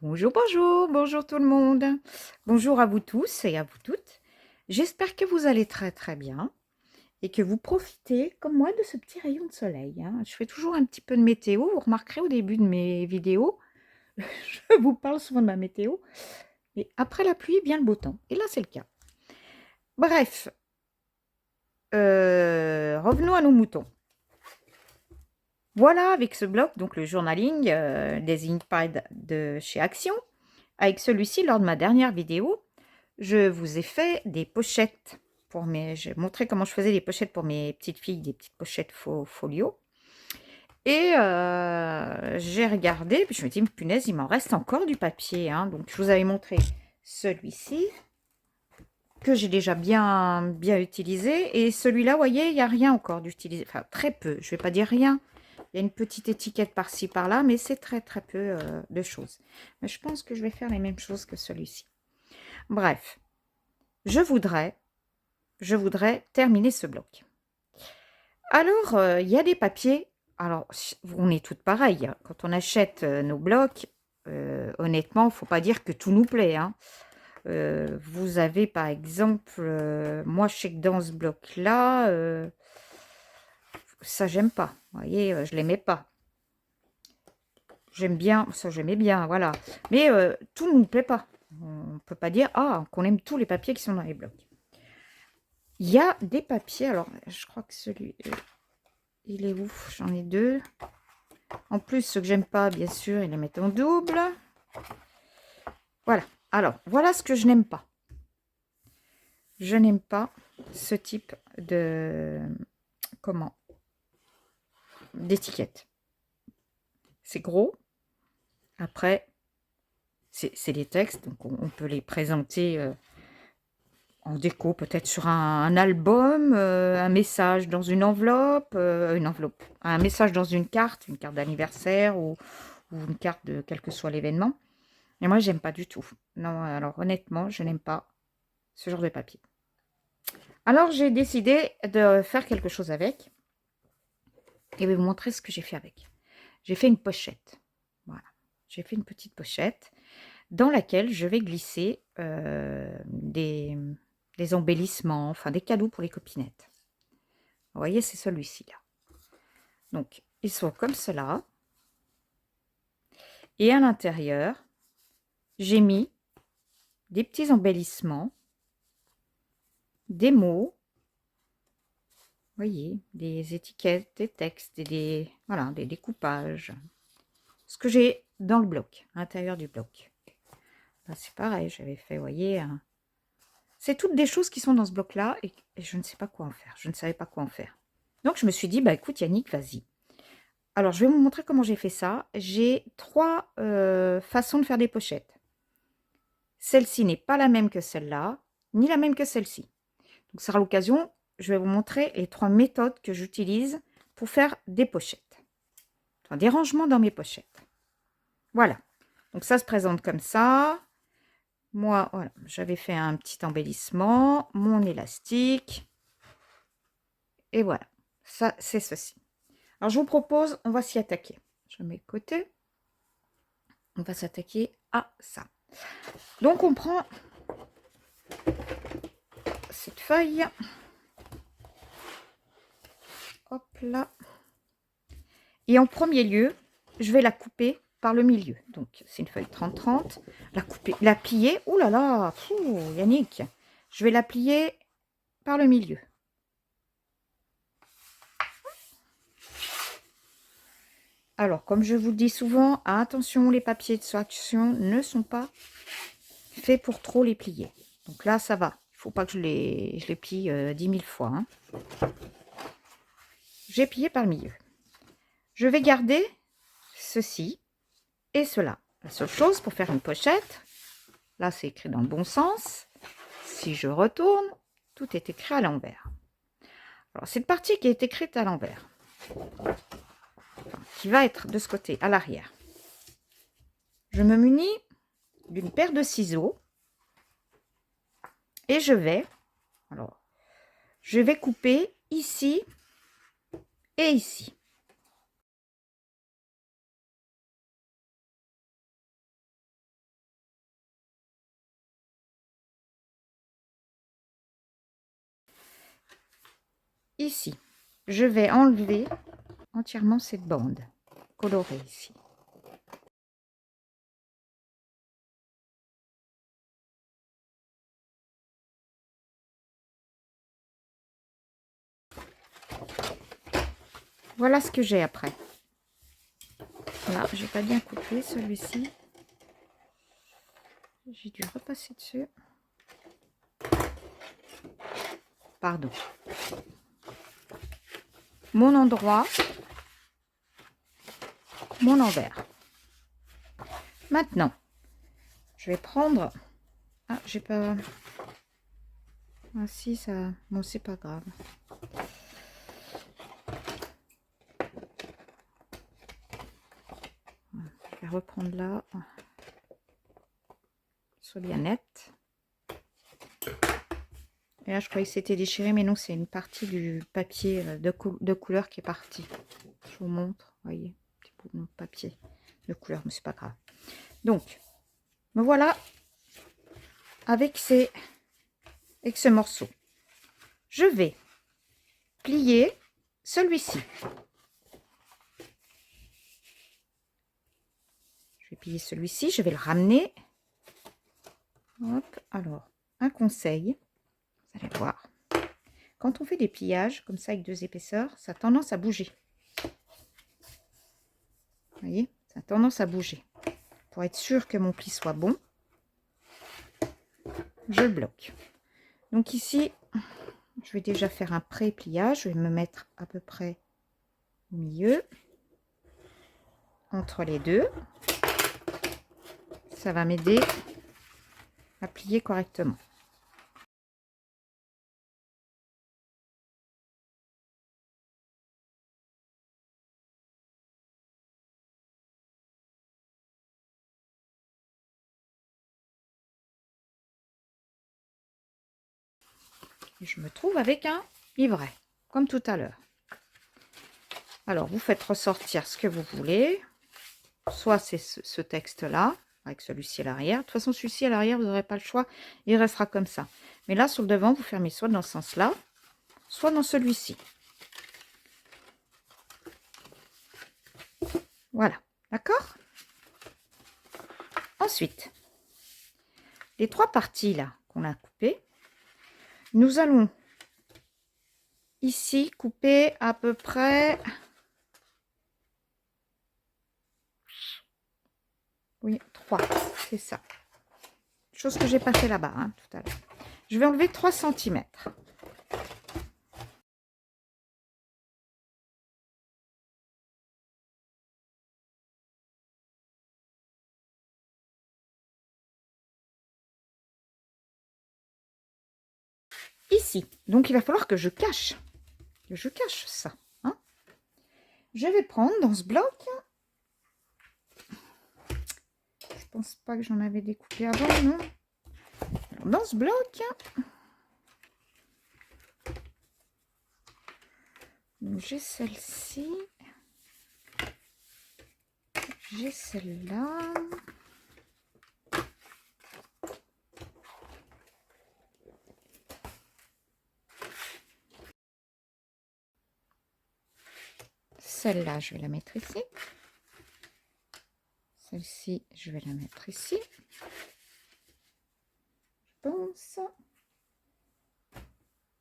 Bonjour, bonjour, bonjour tout le monde. Bonjour à vous tous et à vous toutes. J'espère que vous allez très très bien et que vous profitez comme moi de ce petit rayon de soleil, hein. Je fais toujours un petit peu de météo. Vous remarquerez au début de mes vidéos, je vous parle souvent de ma météo. Mais après la pluie vient le beau temps. Et là, c'est le cas. Bref, revenons à nos moutons. Voilà, avec ce bloc, donc le journaling des InkPad de chez Action. Avec celui-ci, lors de ma dernière vidéo, je vous ai fait des pochettes pour mes... J'ai montré comment je faisais des pochettes pour mes petites filles, des petites pochettes folio. Et j'ai regardé, puis je me dis, punaise, il m'en reste encore du papier, hein. Donc, je vous avais montré celui-ci, que j'ai déjà bien utilisé. Et celui-là, vous voyez, il n'y a rien encore d'utilisé. Enfin, très peu, je ne vais pas dire rien. Il y a une petite étiquette par-ci, par-là, mais c'est très, très peu de choses. Mais je pense que je vais faire les mêmes choses que celui-ci. Bref, je voudrais terminer ce bloc. Alors, il y a des papiers. Alors, on est toutes pareilles, hein. Quand on achète nos blocs, honnêtement, il ne faut pas dire que tout nous plaît, hein. Vous avez par exemple, moi je sais que dans ce bloc-là, ça j'aime pas. Vous voyez, je l'aimais pas. J'aime bien, ça j'aimais bien, voilà. Mais tout ne nous plaît pas. On ne peut pas dire qu'on aime tous les papiers qui sont dans les blocs. Il y a des papiers, alors je crois que celui, il est où? J'en ai deux. En plus, ceux que j'aime pas, bien sûr, ils les mettent en double. Voilà. Alors, voilà ce que je n'aime pas. Je n'aime pas ce type de... Comment? D'étiquette. C'est gros. Après, c'est des textes, donc on peut les présenter en déco, peut-être sur un album, un message dans une enveloppe, un message dans une carte d'anniversaire ou une carte de quel que soit l'événement. Et moi, j'aime pas du tout. Non, alors honnêtement, je n'aime pas ce genre de papier. Alors, j'ai décidé de faire quelque chose avec. Et je vais vous montrer ce que j'ai fait avec. J'ai fait une pochette. Voilà. J'ai fait une petite pochette dans laquelle je vais glisser des embellissements, enfin des cadeaux pour les copinettes. Vous voyez, c'est celui-ci là. Donc, ils sont comme cela. Et à l'intérieur, j'ai mis des petits embellissements, des mots, vous voyez, des étiquettes, des textes, voilà, des découpages. Ce que j'ai dans le bloc, à l'intérieur du bloc. Là, c'est pareil, j'avais fait, vous voyez, c'est toutes des choses qui sont dans ce bloc-là et je ne sais pas quoi en faire. Je ne savais pas quoi en faire. Donc, je me suis dit, bah écoute Yannick, vas-y. Alors, je vais vous montrer comment j'ai fait ça. J'ai trois façons de faire des pochettes. Celle-ci n'est pas la même que celle-là, ni la même que celle-ci. Donc, ça sera l'occasion, je vais vous montrer les trois méthodes que j'utilise pour faire des pochettes. Enfin, des rangements dans mes pochettes. Voilà. Donc, ça se présente comme ça. Moi, voilà, j'avais fait un petit embellissement, mon élastique. Et voilà, ça, c'est ceci. Alors, je vous propose, on va s'y attaquer. Je mets de côté. On va s'attaquer à ça. Donc, on prend cette feuille. Hop là. Et en premier lieu, je vais la couper par le milieu. Donc, c'est une feuille 30-30. La couper, la plier. Ouh là là, Yannick. Je vais la plier par le milieu. Alors, comme je vous le dis souvent, attention, les papiers de Action ne sont pas faits pour trop les plier. Donc là, ça va. Il ne faut pas que je les plie 10 000 fois, hein. J'ai plié par le milieu. Je vais garder ceci et cela. La seule chose pour faire une pochette, là c'est écrit dans le bon sens. Si je retourne, tout est écrit à l'envers. Alors cette partie qui est écrite à l'envers, qui va être de ce côté, à l'arrière, je me munis d'une paire de ciseaux et je vais couper ici et ici. ici, je vais enlever entièrement cette bande colorée ici. Voilà ce que j'ai après. Là, j'ai pas bien coupé celui-ci. J'ai dû repasser dessus. Pardon. Mon endroit, mon envers. Maintenant, je vais prendre... Ah, j'ai pas... Ah si, ça... Bon, c'est pas grave. Je vais reprendre là. Soit bien net. Et là, je croyais que c'était déchiré, mais non, c'est une partie du papier de couleur qui est partie. Je vous montre, voyez, petit bout de papier de couleur, mais c'est pas grave. Donc, me voilà avec ce morceau. Je vais plier celui-ci. Je vais plier celui-ci, je vais le ramener. Hop, alors, un conseil, vous allez voir. Quand on fait des pliages comme ça avec 2 épaisseurs, ça a tendance à bouger. Vous voyez, ça a tendance à bouger. Pour être sûr que mon pli soit bon, je le bloque. Donc ici, je vais déjà faire un pré-pliage. Je vais me mettre à peu près au milieu, entre les deux. Ça va m'aider à plier correctement. Et je me trouve avec un livret, comme tout à l'heure. Alors, vous faites ressortir ce que vous voulez. Soit c'est ce texte-là, avec celui-ci à l'arrière. De toute façon, celui-ci à l'arrière, vous n'aurez pas le choix. Il restera comme ça. Mais là, sur le devant, vous fermez soit dans ce sens-là, soit dans celui-ci. Voilà, d'accord? Ensuite, les 3 parties là qu'on a coupées, nous allons ici couper à peu près... Oui, 3, c'est ça. Chose que j'ai pas fait là-bas, hein, tout à l'heure. Je vais enlever 3 cm. Ici. Donc, il va falloir que je cache. Ça. Hein. Je vais prendre dans ce bloc... Je pense pas que j'en avais découpé avant, non? Alors, dans ce bloc... J'ai celle-ci. J'ai celle-là. Celle-là, je vais la mettre ici. Celle-ci, je vais la mettre ici. Je pense.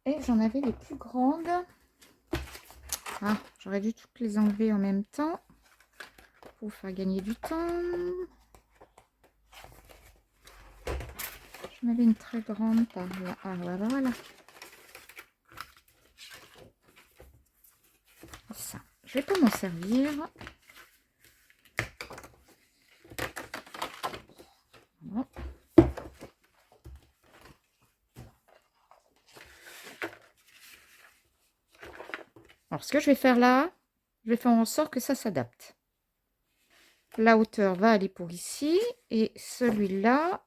Et j'en avais les plus grandes. Ah, j'aurais dû toutes les enlever en même temps pour vous faire gagner du temps. J'en avais une très grande par là. Ah, voilà. Ça. Je vais pas m'en servir. Voilà. Alors, ce que je vais faire là, je vais faire en sorte que ça s'adapte. La hauteur va aller pour ici. Et celui-là...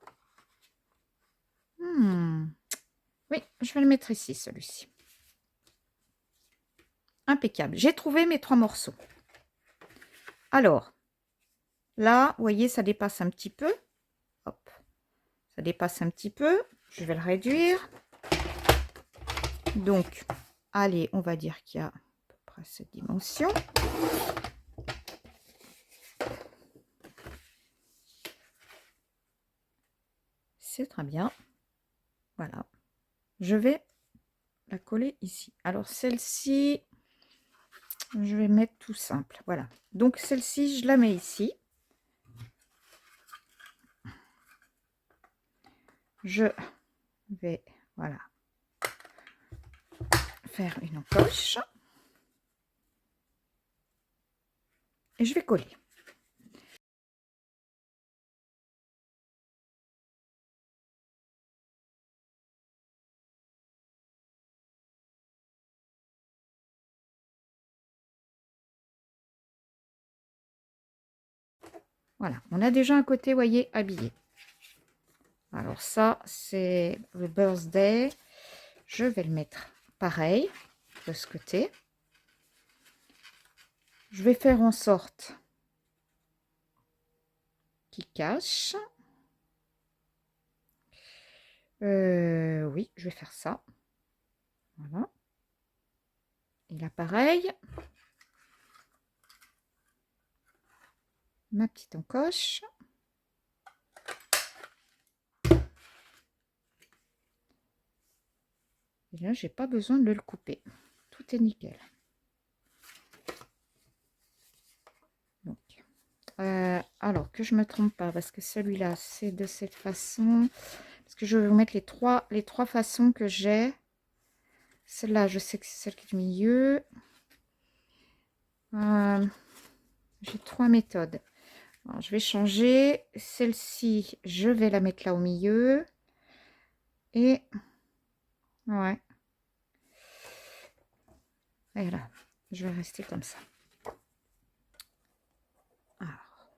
Oui, je vais le mettre ici, celui-ci. Impeccable. J'ai trouvé mes 3 morceaux. Alors, là, vous voyez, ça dépasse un petit peu. Hop. Ça dépasse un petit peu. Je vais le réduire. Donc, Allez, on va dire qu'il y a à peu près cette dimension. C'est très bien. Voilà. Je vais la coller ici. Alors celle-ci, je vais mettre tout simple. Voilà. Donc celle-ci, je la mets ici. Je vais, voilà, faire une encoche. Et je vais coller. Voilà, on a déjà un côté, voyez, habillé. Alors ça, c'est le birthday. Je vais le mettre pareil de ce côté. Je vais faire en sorte qu'il cache. Oui, je vais faire ça. Voilà. Et là, pareil. Ma petite encoche. Et là, j'ai pas besoin de le couper. Tout est nickel. Donc, alors que je me trompe pas, parce que celui-là, c'est de cette façon. Parce que je vais vous mettre les trois façons que j'ai. Celle-là, je sais que c'est celle qui est du milieu. J'ai 3 méthodes. Alors, je vais changer. Celle-ci, je vais la mettre là au milieu. Et ouais. Et là, je vais rester comme ça. Alors,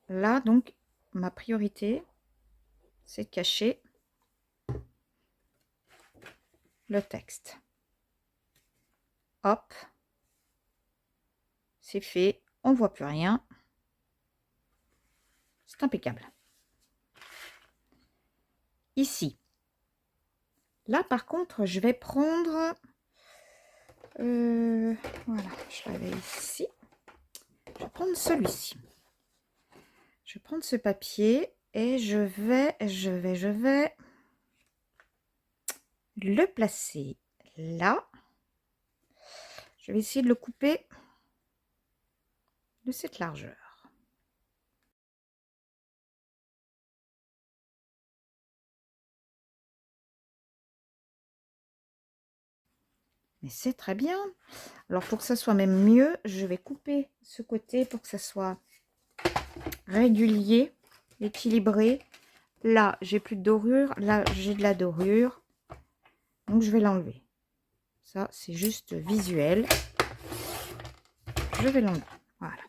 là, donc, ma priorité, c'est de cacher le texte. Hop. C'est fait. On voit plus rien. C'est impeccable. Ici. Là, par contre, je vais prendre... voilà, je l'avais ici. Je vais prendre celui-ci. Je vais prendre ce papier et je vais le placer là. Je vais essayer de le couper de cette largeur. Mais c'est très bien. Alors pour que ça soit même mieux, je vais couper ce côté pour que ça soit régulier, équilibré. Là, j'ai plus de dorure. Là, j'ai de la dorure. Donc, je vais l'enlever. Ça, c'est juste visuel. Je vais l'enlever. Voilà.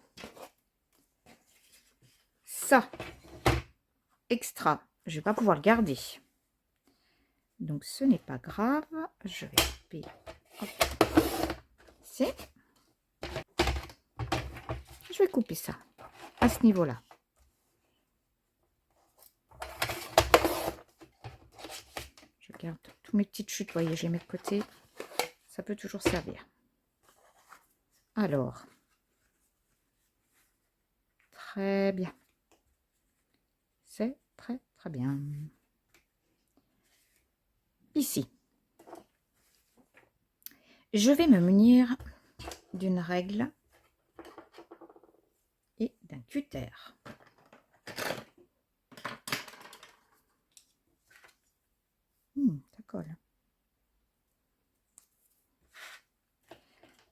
Ça, extra, je vais pas pouvoir le garder. Donc, ce n'est pas grave. Je vais couper. Ici. Je vais couper ça à ce niveau-là. Je garde tous mes petites chutes. Vous voyez, je les mets de côté. Ça peut toujours servir. Alors, très bien. C'est très, très bien. Ici, je vais me munir d'une règle et d'un cutter. Ça colle.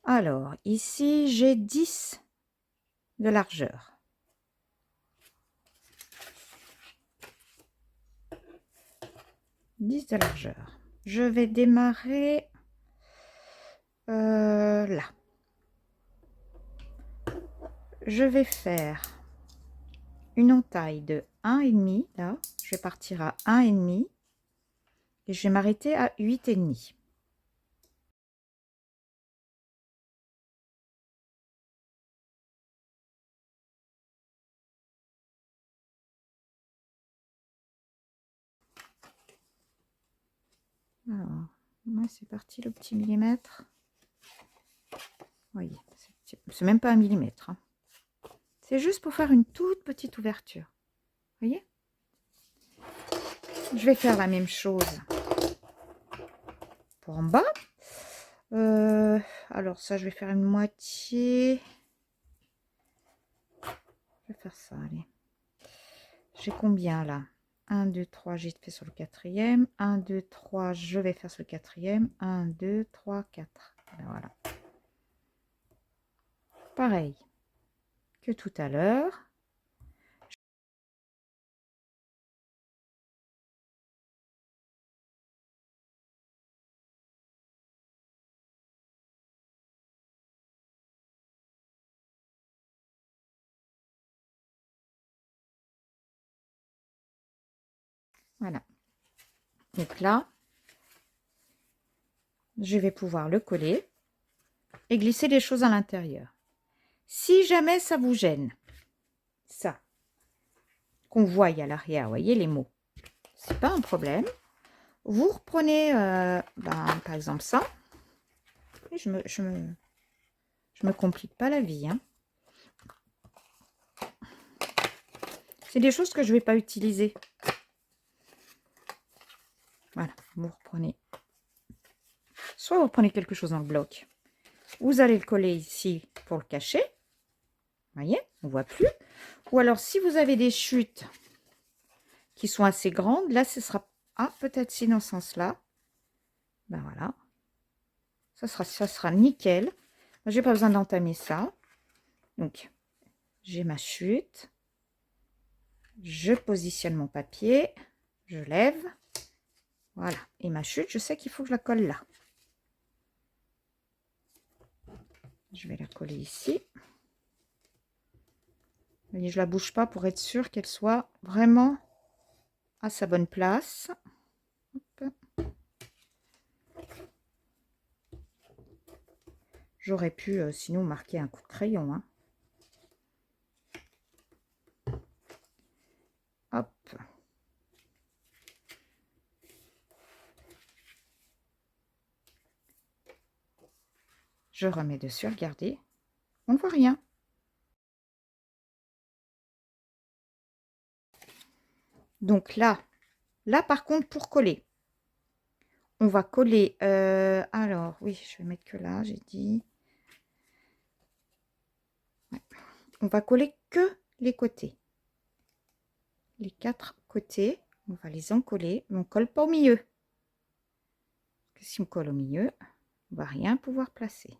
Alors, ici, j'ai 10 de largeur. 10 de largeur. Je vais démarrer là. Je vais faire une entaille de 1,5. Là, je vais partir à 1,5 et je vais m'arrêter à 8,5. Alors, c'est parti le petit millimètre. voyez, c'est même pas 1 millimètre. Hein. C'est juste pour faire une toute petite ouverture. Vous voyez? Je vais faire la même chose pour en bas. Alors ça, je vais faire une moitié. Je vais faire ça, allez. J'ai combien là? 1, 2, 3, j'ai fait sur le 4e. 1, 2, 3, je vais faire sur le 4e. 1, 2, 3, 4. Ben voilà. Pareil que tout à l'heure. Voilà. Donc là, je vais pouvoir le coller et glisser les choses à l'intérieur. Si jamais ça vous gêne, ça, qu'on voie à l'arrière, vous voyez les mots, c'est pas un problème. Vous reprenez, par exemple ça, et je me complique pas la vie. Hein. C'est des choses que je vais pas utiliser. Voilà, vous reprenez. Soit vous reprenez quelque chose dans le bloc. Vous allez le coller ici pour le cacher. Vous voyez, on voit plus. Ou alors, si vous avez des chutes qui sont assez grandes, là, ce sera... Ah, peut-être si dans ce sens-là. Ben voilà. Ça sera nickel. J'ai pas besoin d'entamer ça. Donc, j'ai ma chute. Je positionne mon papier. Je lève. Voilà. Et ma chute, je sais qu'il faut que je la colle là. Je vais la coller ici. Vous voyez, je la bouge pas pour être sûre qu'elle soit vraiment à sa bonne place. J'aurais pu sinon marquer un coup de crayon. Hein. Hop. Je remets dessus, regardez. On ne voit rien. Donc là par contre, pour coller, on va coller... alors, oui, je vais mettre que là, j'ai dit. Ouais. On va coller que les côtés. Les 4 côtés, on va les encoller, mais on ne colle pas au milieu. Parce que si on colle au milieu, on ne va rien pouvoir placer.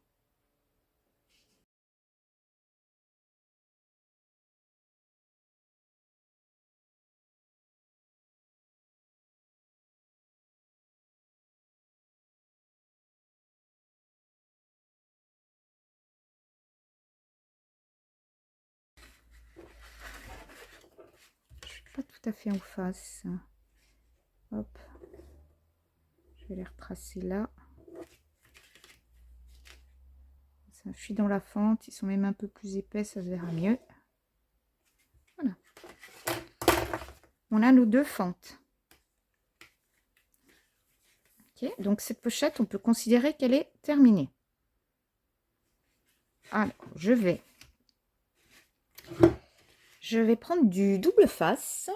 Je suis pas tout à fait en face. Hop. Je vais les retracer là. Ça, je suis dans la fente, ils sont même un peu plus épais, ça se verra mieux. Voilà. On a nos 2 fentes. Okay, donc cette pochette, on peut considérer qu'elle est terminée. Alors, je vais prendre du double face.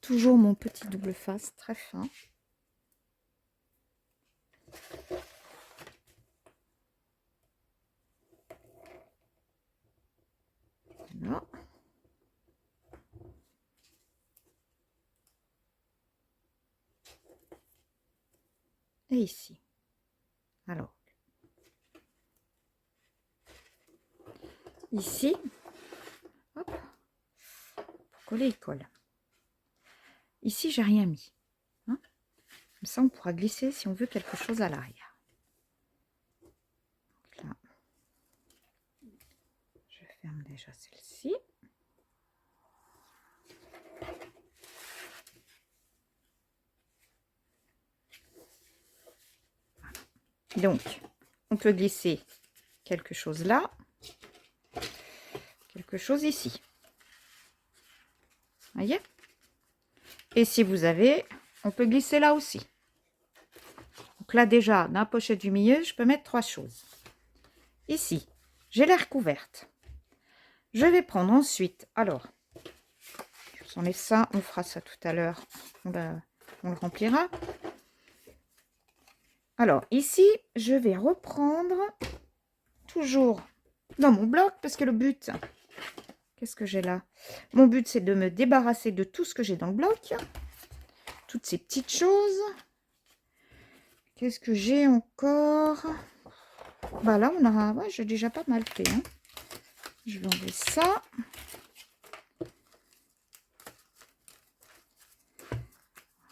Toujours mon petit double face très fin. Voilà. Et ici. Alors, ici, hop, pour coller, il colle. Ici, j'ai rien mis. Hein. Comme ça, on pourra glisser si on veut quelque chose à l'arrière. Là, je ferme déjà celle-ci. Donc, on peut glisser quelque chose là, quelque chose ici. Voyez? Et si vous avez, on peut glisser là aussi. Donc là déjà, dans la pochette du milieu, je peux mettre 3 choses. ici, j'ai l'air couverte. Je vais prendre ensuite, alors, on enlève ça, on fera ça tout à l'heure, on le remplira. Alors, ici, je vais reprendre toujours dans mon bloc, parce que le but, qu'est-ce que j'ai là? Mon but, c'est de me débarrasser de tout ce que j'ai dans le bloc, toutes ces petites choses. Qu'est-ce que j'ai encore? Bah là, on a, ouais, j'ai déjà pas mal fait, hein. Je vais enlever ça.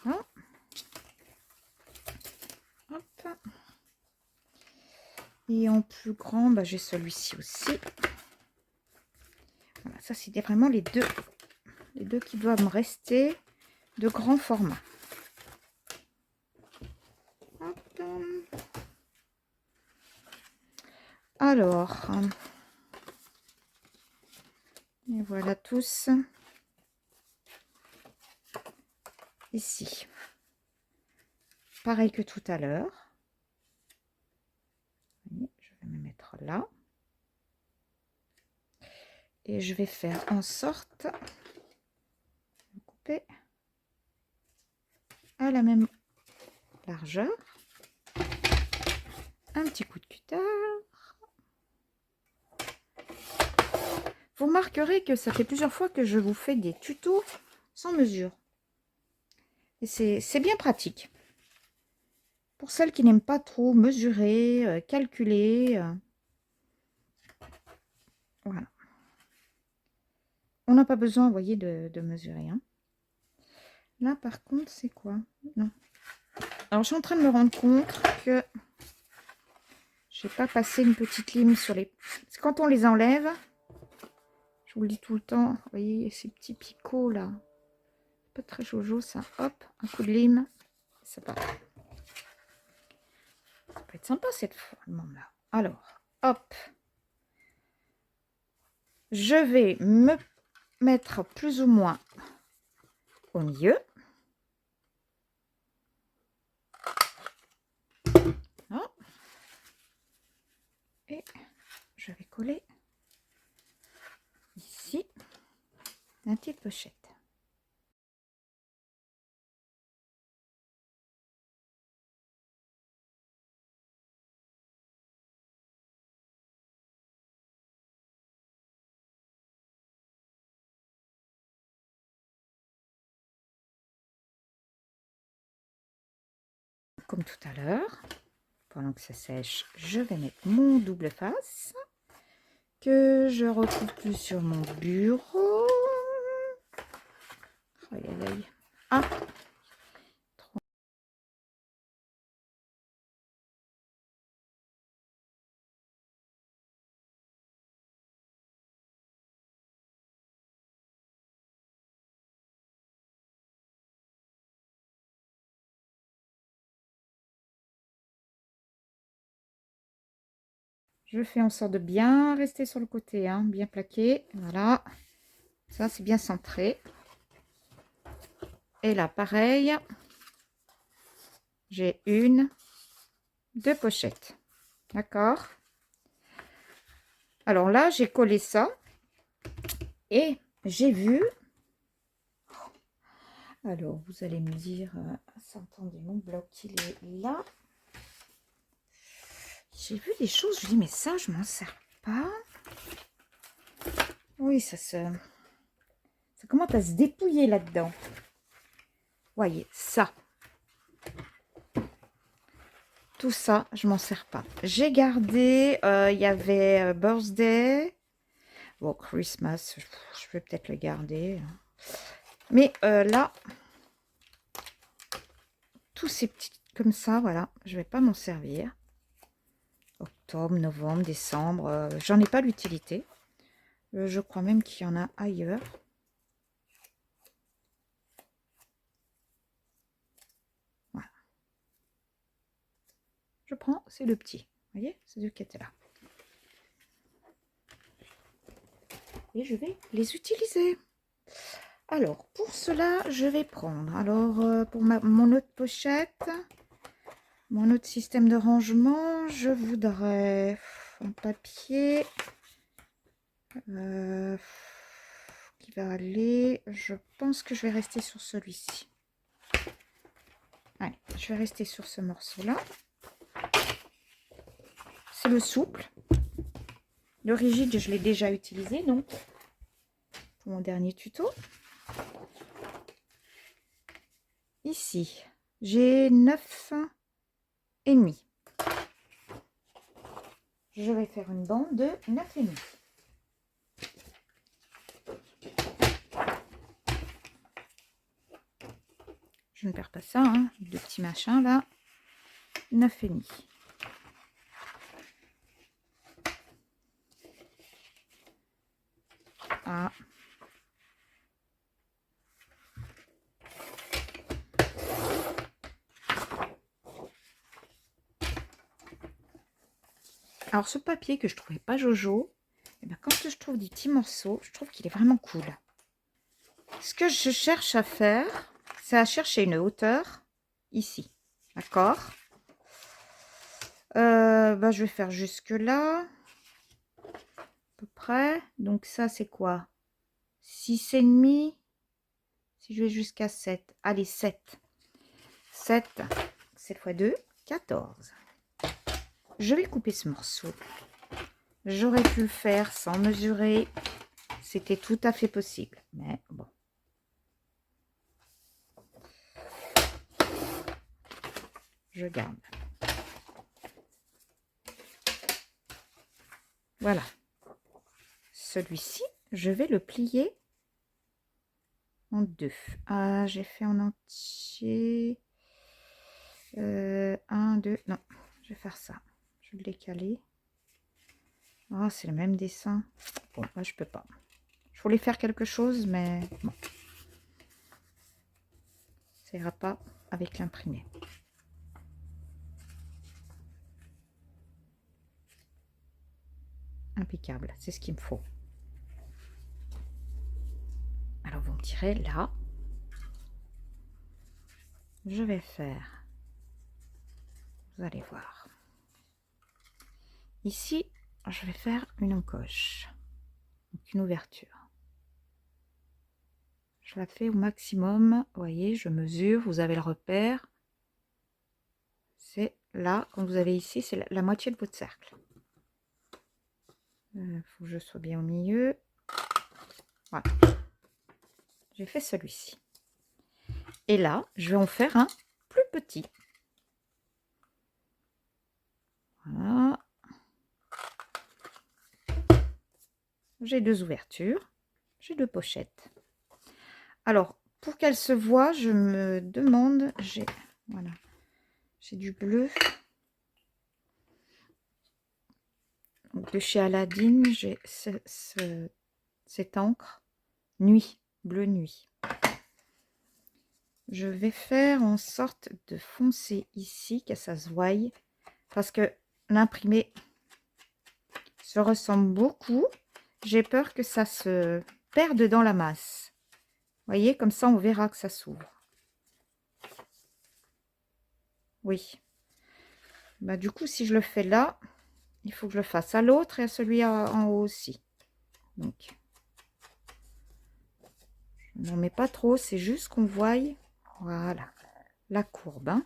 Voilà. Hop. Et en plus grand, bah, j'ai celui-ci aussi. Voilà, ça c'est vraiment les deux qui doivent me rester de grand format. Hop. Alors, et voilà tous. Ici, pareil que tout à l'heure. Je vais me mettre là. Et je vais faire en sorte de couper à la même largeur. Un petit coup de cutter. Vous remarquerez que ça fait plusieurs fois que je vous fais des tutos sans mesure. Et c'est bien pratique. Pour celles qui n'aiment pas trop mesurer, calculer. Voilà. On n'a pas besoin, vous voyez, de mesurer. Hein. Là, par contre, c'est quoi? Non. Alors, je suis en train de me rendre compte que je n'ai pas passé une petite lime sur les... Quand on les enlève, je vous le dis tout le temps, vous voyez, ces petits picots là. Pas très jojo, ça. Hop, un coup de lime. Ça peut être sympa cette forme là. Alors, hop. Je vais me mettre plus ou moins au milieu. Voilà. Et je vais coller ici une petite pochette. Comme tout à l'heure, pendant que ça sèche, je vais mettre mon double face que je retrouve plus sur mon bureau. Aïe, aïe, aïe. Ah, je fais en sorte de bien rester sur le côté, hein, bien plaqué. Voilà, ça c'est bien centré. Et là, pareil, j'ai deux pochettes. D'accord? Alors là, j'ai collé ça et j'ai vu. Alors, vous allez me dire, attendez, mon bloc, il est là. J'ai vu des choses, je dis, mais ça, je m'en sers pas. Oui, ça commence à se dépouiller là-dedans. Voyez, ça. Tout ça, je m'en sers pas. J'ai gardé, il y avait Birthday. Bon, Christmas, je vais peut-être le garder. Mais là, tous ces petits comme ça, voilà, je vais pas m'en servir. Octobre, novembre, décembre, j'en ai pas l'utilité. Je crois même qu'il y en a ailleurs. Voilà. Je prends, c'est le petit. Vous voyez, c'est deux qui étaient là. Et je vais les utiliser. Alors, pour cela, je vais prendre, alors, pour mon autre pochette, mon autre système de rangement, je voudrais fond papier qui va aller. Je pense que je vais rester sur celui-ci. Allez, je vais rester sur ce morceau-là. C'est le souple. Le rigide, je l'ai déjà utilisé, donc pour mon dernier tuto. Ici, j'ai 9,5. Je vais faire une bande de 9,5. Je ne perds pas ça, hein, deux petits machins là. 9,5. Ah. Alors ce papier que je trouvais pas jojo, et bien quand je trouve des petits morceaux, je trouve qu'il est vraiment cool. Ce que je cherche à faire, c'est à chercher une hauteur ici, d'accord. Je vais faire jusque là, à peu près. Donc ça c'est quoi, 6,5. Si je vais jusqu'à 7, allez 7. 7 fois 2, 14. Je vais couper ce morceau. J'aurais pu le faire sans mesurer. C'était tout à fait possible. Mais bon. Je garde. Voilà. Celui-ci, je vais le plier en deux. Ah, j'ai fait en entier. 1, 2. Non, je vais faire ça. Je vais le décaler. Ah, c'est le même dessin. Bon, là, je peux pas. Je voulais faire quelque chose, mais bon. Ça ira pas avec l'imprimé. Impeccable, c'est ce qu'il me faut. Alors, vous me direz, là, je vais faire, vous allez voir. Ici, je vais faire une encoche, donc une ouverture. Je la fais au maximum, vous voyez, je mesure, vous avez le repère. C'est là, comme vous avez ici, c'est la moitié de votre cercle. Il faut que je sois bien au milieu. Voilà. J'ai fait celui-ci. Et là, je vais en faire un plus petit. Voilà. J'ai deux ouvertures. J'ai deux pochettes. Alors, pour qu'elle se voit, je me demande, voilà, j'ai du bleu. Donc, de chez Aladdin, j'ai cette encre nuit, bleu nuit. Je vais faire en sorte de foncer ici, que ça se voie, parce que l'imprimé se ressemble beaucoup. J'ai peur que ça se perde dans la masse. Vous voyez, comme ça, on verra que ça s'ouvre. Oui. Bah, du coup, si je le fais là, il faut que je le fasse à l'autre et à celui en haut aussi. Donc, je n'en mets pas trop, c'est juste qu'on voie, voilà, la courbe. Hein.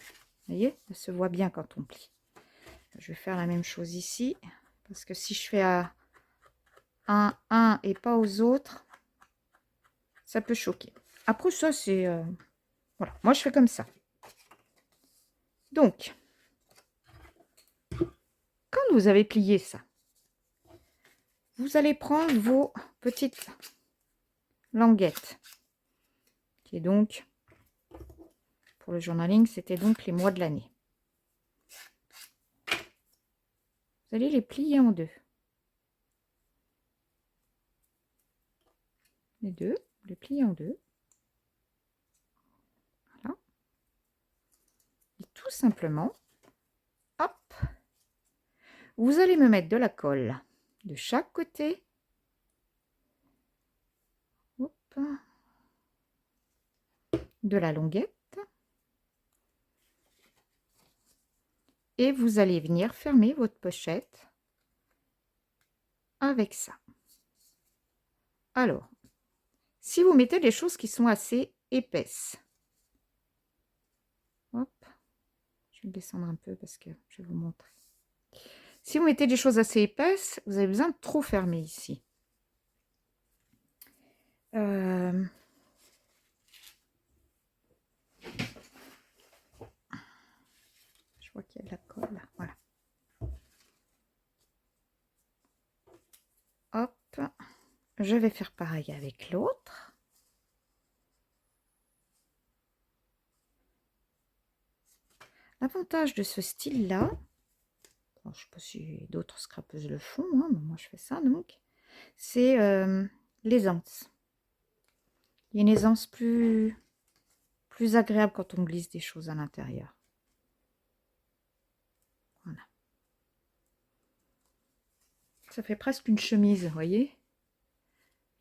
Vous voyez, elle se voit bien quand on plie. Je vais faire la même chose ici, parce que si je fais à un et pas aux autres, ça peut choquer. Après ça, c'est... voilà, moi je fais comme ça. Donc, quand vous avez plié ça, vous allez prendre vos petites languettes, qui est donc, pour le journaling, c'était donc les mois de l'année. Vous allez les plier en deux. Les deux, les plier en deux. Voilà. Et tout simplement, hop, vous allez me mettre de la colle de chaque côté. Hop. De la longuette. Et vous allez venir fermer votre pochette avec ça. Alors, si vous mettez des choses qui sont assez épaisses, hop, je vais descendre un peu parce que je vais vous montrer. Si vous mettez des choses assez épaisses, vous avez besoin de trop fermer ici. Je vois qu'il y a de la colle. Voilà. Hop. Je vais faire pareil avec l'autre. L'avantage de ce style-là, je ne sais pas si d'autres scrapeuses le font, hein, mais moi je fais ça donc, c'est l'aisance. Il y a une aisance plus agréable quand on glisse des choses à l'intérieur. Voilà. Ça fait presque une chemise, vous voyez?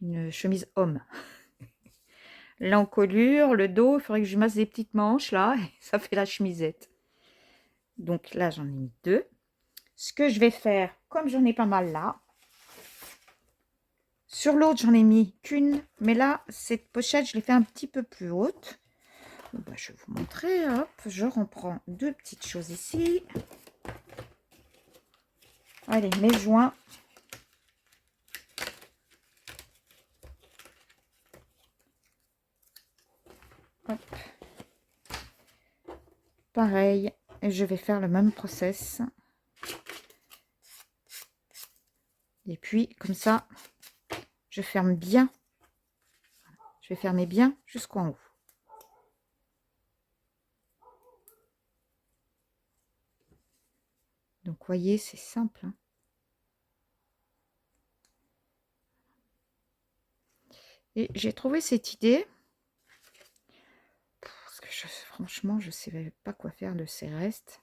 Une chemise homme. L'encolure, le dos, il faudrait que je masse des petites manches là, et ça fait la chemisette. Donc là, j'en ai mis 2. Ce que je vais faire, comme j'en ai pas mal là, sur l'autre, j'en ai mis qu'une, mais là, cette pochette, je l'ai fait un petit peu plus haute. Bon, bah, je vais vous montrer, hop, je reprends 2 petites choses ici. Allez, mes joints. Hop. Pareil, je vais faire le même process. Et puis, comme ça, je ferme bien. Je vais fermer bien jusqu'en haut. Donc, vous voyez, c'est simple. Hein. Et j'ai trouvé cette idée. Parce que franchement, je ne savais pas quoi faire de ces restes.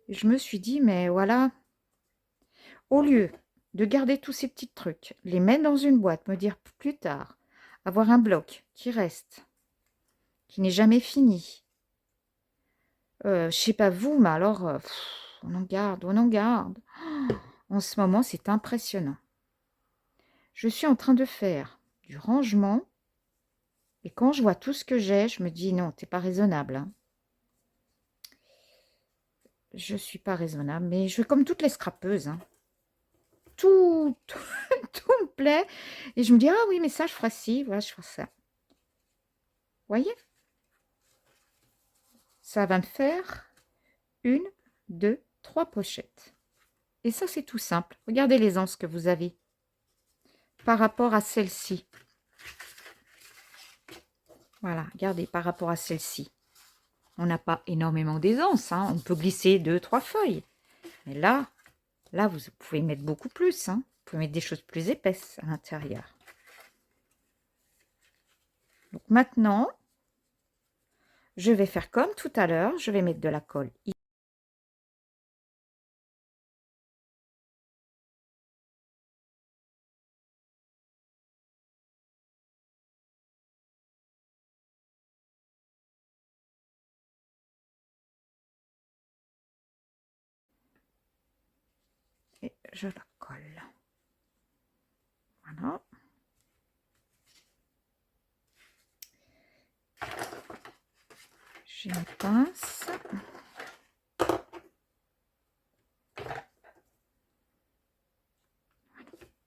Et je me suis dit, mais voilà, au lieu de garder tous ces petits trucs, les mettre dans une boîte, me dire plus tard, avoir un bloc qui reste, qui n'est jamais fini. Je sais pas vous, mais alors, on en garde, on en garde. En ce moment, c'est impressionnant. Je suis en train de faire du rangement. Et quand je vois tout ce que j'ai, je me dis, non, t'es pas raisonnable. Hein. Je suis pas raisonnable, mais je fais comme toutes les scrapeuses. Hein. Tout, tout me plaît. Et je me dis, ah oui, mais ça, je ferai ci, voilà, je ferai ça. Voyez? Ça va me faire 1, 2, 3 pochettes. Et ça, c'est tout simple. Regardez l'aisance que vous avez par rapport à celle-ci. Voilà, regardez, par rapport à celle-ci. On n'a pas énormément d'aisance. Hein. On peut glisser 2, 3 feuilles. Mais là, vous pouvez mettre beaucoup plus. Hein. Vous pouvez mettre des choses plus épaisses à l'intérieur. Donc maintenant, je vais faire comme tout à l'heure. Je vais mettre de la colle ici. Et je la colle. Voilà. J'ai une pince.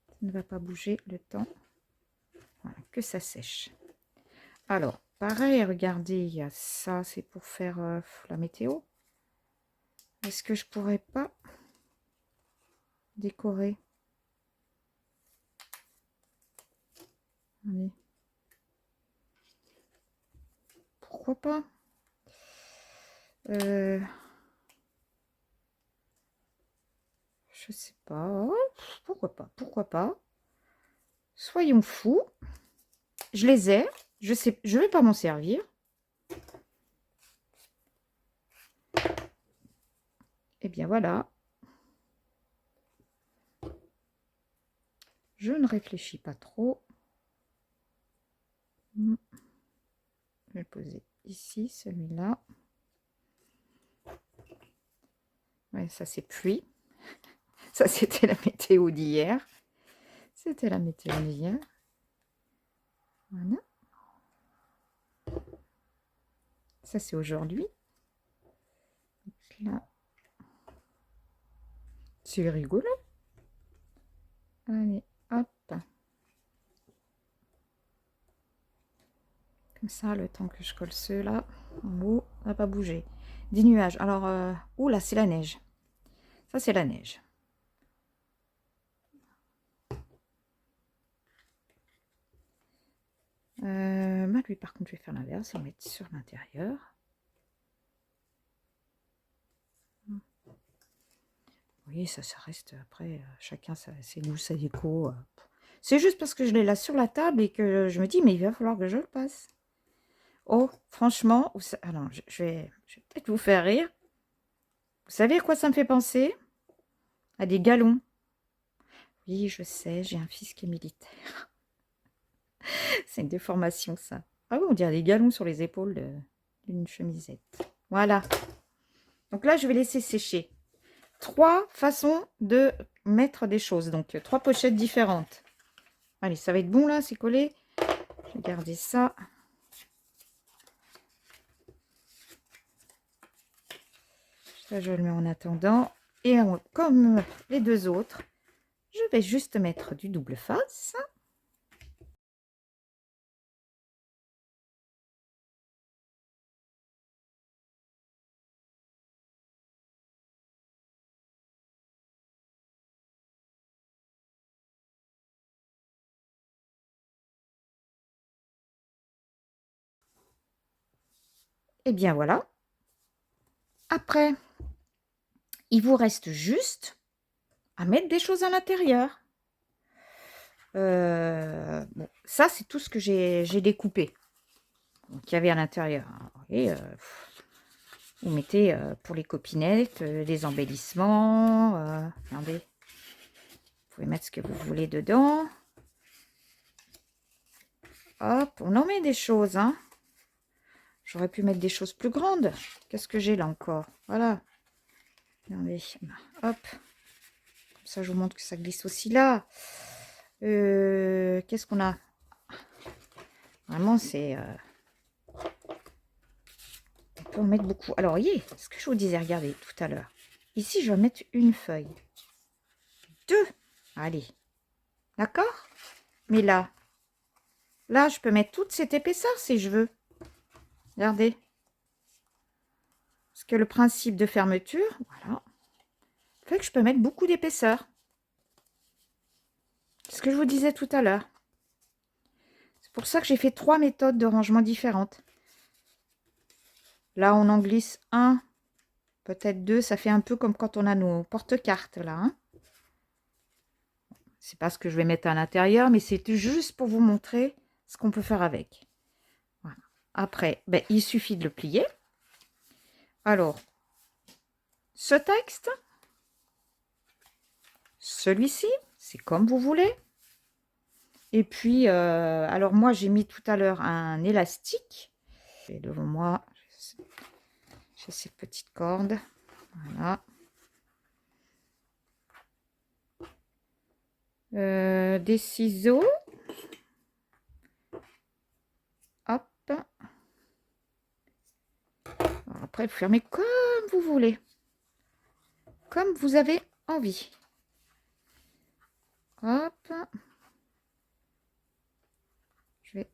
Ça ne va pas bouger le temps voilà, que ça sèche. Alors, pareil, regardez, il y a ça, c'est pour faire la météo. Est-ce que je pourrais pas décorer? Allez. Pourquoi pas? Je sais pas. Oh, pourquoi pas? Pourquoi pas? Soyons fous. Je les ai. Je sais, je vais pas m'en servir. Et bien voilà. Je ne réfléchis pas trop. Je vais le poser ici, celui-là. Ouais, ça c'est pluie. Ça, c'était la météo d'hier. C'était la météo d'hier. Voilà. Ça, c'est aujourd'hui. Là. C'est rigolo. Allez, hop. Comme ça, le temps que je colle ceux-là, en haut, ça n'a pas bougé. Des nuages. Alors, oula, c'est la neige. Ça, c'est la neige. Bah, lui, par contre, je vais faire l'inverse et le mettre sur l'intérieur. Oui, ça reste après, chacun ses goûts, sa déco. C'est juste parce que je l'ai là sur la table et que je me dis, mais il va falloir que je le passe. Oh, franchement, alors, je vais peut-être vous faire rire. Vous savez à quoi ça me fait penser? À des galons. Oui, je sais, j'ai un fils qui est militaire. C'est une déformation, ça. Ah oui, on dirait des galons sur les épaules d'une chemisette. Voilà. Donc là, je vais laisser sécher. 3 façons de mettre des choses. Donc, 3 pochettes différentes. Allez, ça va être bon, là, c'est collé. Je vais garder ça. Ça, je le mets en attendant. Et comme les 2 autres, je vais juste mettre du double face. Et bien voilà. Après, il vous reste juste à mettre des choses à l'intérieur. Bon, ça, c'est tout ce que j'ai découpé. Qu'il y avait à l'intérieur. Et vous mettez pour les copinettes, les embellissements. Regardez. Vous pouvez mettre ce que vous voulez dedans. Hop, on en met des choses, hein. J'aurais pu mettre des choses plus grandes. Qu'est-ce que j'ai là encore? Voilà. Regardez. Hop. Comme ça, je vous montre que ça glisse aussi là. Qu'est-ce qu'on a? Vraiment, c'est... on peut en mettre beaucoup. Alors, voyez, ce que je vous disais, regardez, tout à l'heure. Ici, je vais mettre une feuille. 2. Allez. D'accord? Mais là, je peux mettre toute cette épaisseur si je veux. Regardez. Parce que le principe de fermeture, voilà, fait que je peux mettre beaucoup d'épaisseur. C'est ce que je vous disais tout à l'heure. C'est pour ça que j'ai fait 3 méthodes de rangement différentes. Là, on en glisse 1, peut-être 2. Ça fait un peu comme quand on a nos porte-cartes, là. Hein. C'est pas ce que je vais mettre à l'intérieur, mais c'est juste pour vous montrer ce qu'on peut faire avec. Voilà. Après, ben, il suffit de le plier. Alors, ce texte, celui-ci, c'est comme vous voulez. Et puis, alors moi, j'ai mis tout à l'heure un élastique. Et devant moi, j'ai cette petite corde. Voilà. Des ciseaux. Hop. Alors après, vous fermez comme vous voulez. Comme vous avez envie. Hop. Je vais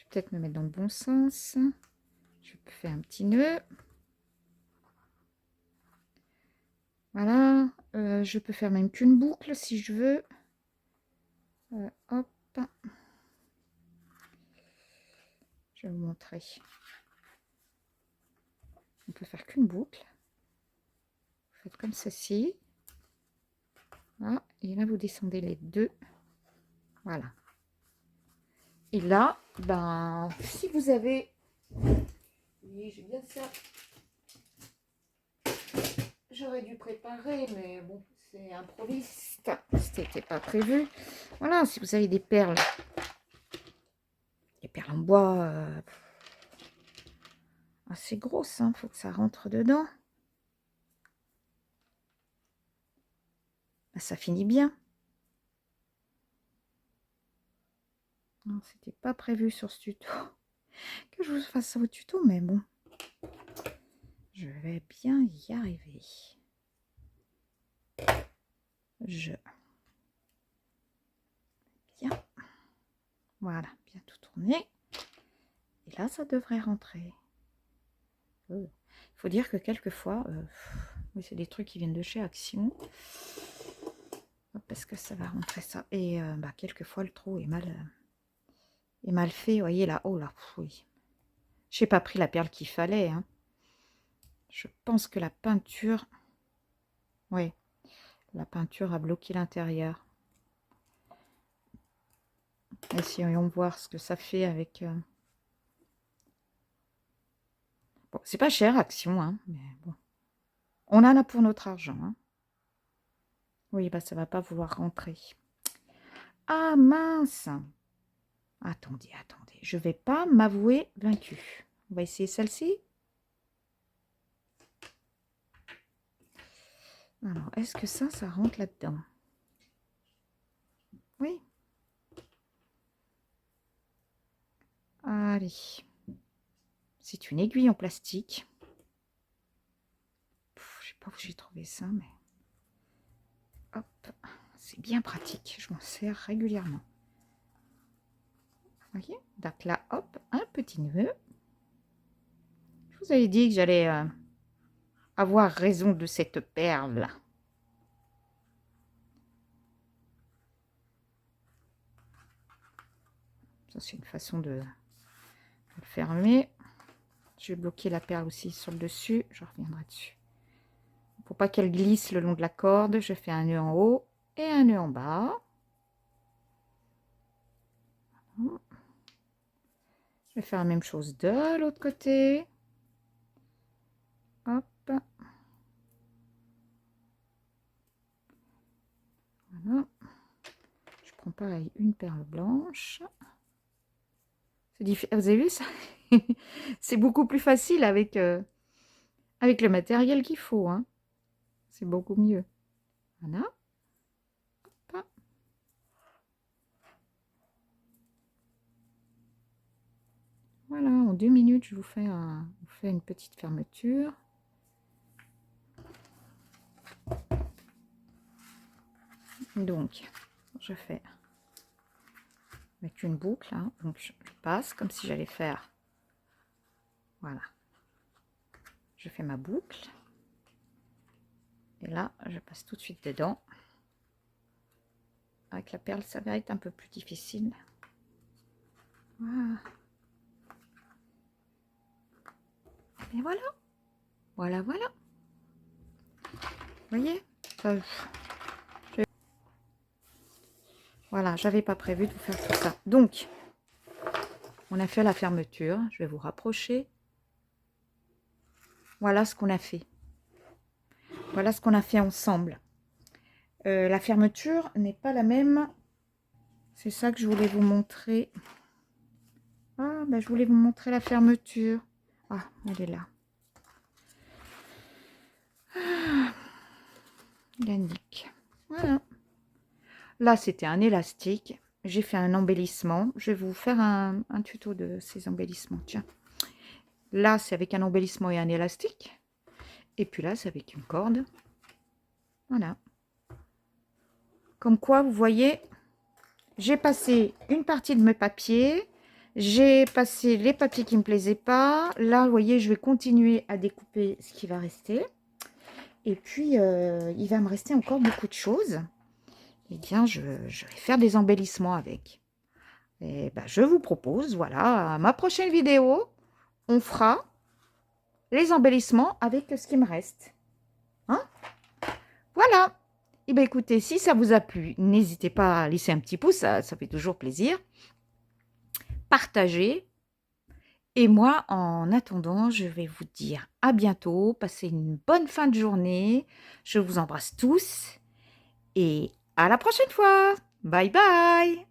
peut-être me mettre dans le bon sens. Je peux faire un petit nœud. Voilà. Je peux faire même qu'une boucle si je veux. Hop. Je vais vous montrer. On peut faire qu'une boucle. Vous faites comme ceci. Voilà. Et là, vous descendez les 2. Voilà. Et là, ben, si vous avez... Oui, j'ai bien ça. J'aurais dû préparer, mais bon, c'est improviste. C'était pas prévu. Voilà, si vous avez des perles en bois, assez grosse, hein, faut que ça rentre dedans. Ça finit bien. Non, c'était pas prévu sur ce tuto que je vous fasse ça au tuto, mais bon, je vais bien y arriver. Bien, voilà, bien tout tourner. Et là, ça devrait rentrer. Il faut dire que quelquefois, oui, c'est des trucs qui viennent de chez Action. Parce que ça va rentrer ça. Et bah, quelquefois, le trou est mal fait. Vous voyez là, oh là, oui. Je n'ai pas pris la perle qu'il fallait. Hein. Je pense que la peinture... Oui, la peinture a bloqué l'intérieur. Essayons de voir ce que ça fait avec... Bon, c'est pas cher, Action, hein, mais bon. On en a pour notre argent. Hein. Oui, bah ça va pas vouloir rentrer. Ah mince! Attendez, attendez. Je vais pas m'avouer vaincue. On va essayer celle-ci. Alors, est-ce que ça rentre là-dedans? Oui. Allez. C'est une aiguille en plastique. Je sais pas où j'ai trouvé ça, mais... Hop. C'est bien pratique. Je m'en sers régulièrement. Vous voyez? Donc là, hop, un petit nœud. Je vous avais dit que j'allais avoir raison de cette perle. Ça, c'est une façon de le fermer. Je vais bloquer la perle aussi sur le dessus. Je reviendrai dessus. Pour pas qu'elle glisse le long de la corde, je fais un nœud en haut et un nœud en bas. Je vais faire la même chose de l'autre côté. Hop. Voilà. Je prends pareil une perle blanche. Vous avez vu ça? C'est beaucoup plus facile avec le matériel qu'il faut. Hein. C'est beaucoup mieux. Voilà. Hop. Voilà, en 2 minutes, je vous fais une petite fermeture. Donc, je fais avec une boucle. Hein. Donc, je passe comme si j'allais faire. Voilà. Je fais ma boucle. Et là, je passe tout de suite dedans. Avec la perle, ça va être un peu plus difficile. Voilà. Et voilà. Voilà, voilà. Vous voyez ça, voilà, j'avais pas prévu de vous faire tout ça. Donc, on a fait la fermeture. Je vais vous rapprocher. Voilà ce qu'on a fait. Voilà ce qu'on a fait ensemble. La fermeture n'est pas la même. C'est ça que je voulais vous montrer. Ah, ben je voulais vous montrer la fermeture. Ah, elle est là. Ah, il indique. Voilà. Là, c'était un élastique. J'ai fait un embellissement. Je vais vous faire un tuto de ces embellissements. Tiens. Là, c'est avec un embellissement et un élastique. Et puis là, c'est avec une corde. Voilà. Comme quoi, vous voyez, j'ai passé une partie de mes papiers. J'ai passé les papiers qui ne me plaisaient pas. Là, vous voyez, je vais continuer à découper ce qui va rester. Et puis, il va me rester encore beaucoup de choses. Eh bien, je vais faire des embellissements avec. Et ben, je vous propose, voilà, à ma prochaine vidéo, on fera les embellissements avec ce qui me reste. Hein? Voilà. Et bien, écoutez, si ça vous a plu, n'hésitez pas à laisser un petit pouce, ça fait toujours plaisir. Partagez. Et moi, en attendant, je vais vous dire à bientôt. Passez une bonne fin de journée. Je vous embrasse tous. Et à la prochaine fois. Bye bye.